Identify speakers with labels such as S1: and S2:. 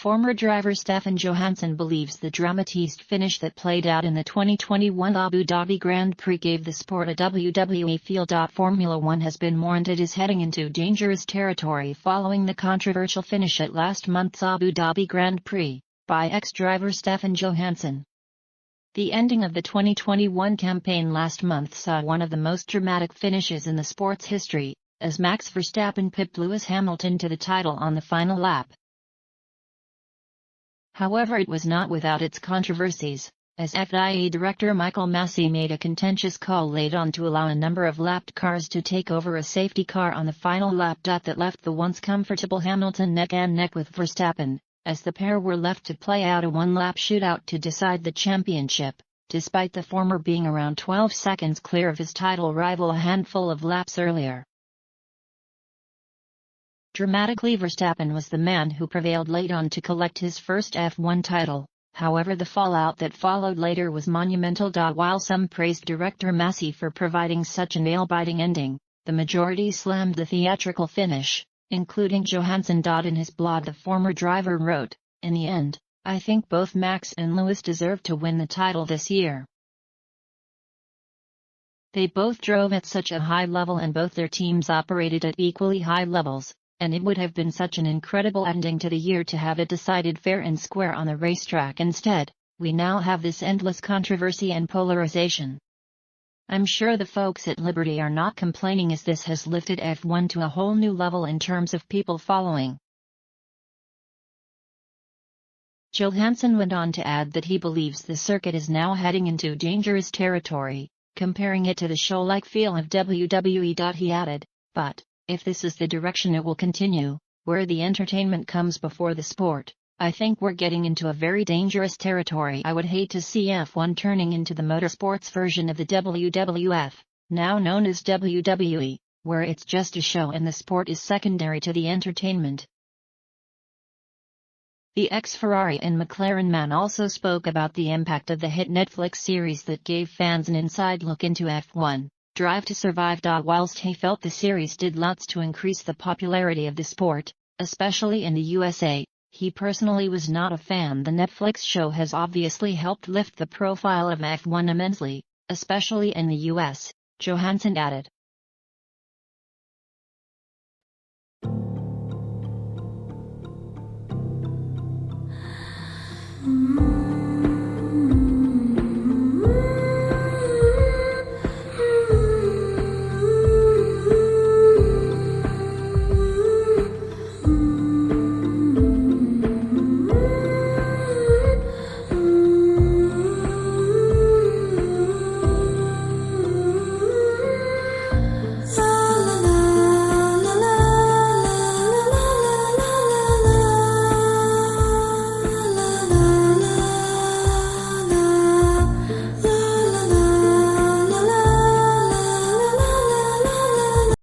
S1: Former driver Stefan Johansson believes the dramatized finish that played out in the 2021 Abu Dhabi Grand Prix gave the sport a WWE feel. Formula One has been warned it is heading into dangerous territory following the controversial finish at last month's Abu Dhabi Grand Prix by ex-driver Stefan Johansson. The ending of the 2021 campaign last month saw one of the most dramatic finishes in the sport's history, as Max Verstappen pipped Lewis Hamilton to the title on the final lap. However, it was not without its controversies, as FIA director Michael Masi made a contentious call late on to allow a number of lapped cars to take over a safety car on the final lap. That left the once comfortable Hamilton neck-and-neck with Verstappen, as the pair were left to play out a one-lap shootout to decide the championship, despite the former being around 12 seconds clear of his title rival a handful of laps earlier. Dramatically, Verstappen was the man who prevailed late on to collect his first F1 title. However, the fallout that followed later was monumental. While some praised director Masi for providing such a nail-biting ending, the majority slammed the theatrical finish, including Johansson. In his blog, the former driver wrote, "In the end, I think both Max and Lewis deserve to win the title this year. They both drove at such a high level and both their teams operated at equally high levels. And it would have been such an incredible ending to the year to have it decided fair and square on the racetrack. Instead, we now have this endless controversy and polarization. I'm sure the folks at Liberty are not complaining, as this has lifted F1 to a whole new level in terms of people following." Johansson went on to add that he believes the circuit is now heading into dangerous territory, comparing it to the show-like feel of WWE. He added, "But if this is the direction it will continue, where the entertainment comes before the sport, I think we're getting into a very dangerous territory. I would hate to see F1 turning into the motorsports version of the WWF, now known as WWE, where it's just a show and the sport is secondary to the entertainment." The ex-Ferrari and McLaren man also spoke about the impact of the hit Netflix series that gave fans an inside look into F1. Drive to Survive. Whilst he felt the series did lots to increase the popularity of the sport, especially in the USA, he personally was not a fan. The Netflix show has obviously helped lift the profile of F1 immensely, especially in the US, Johansson added.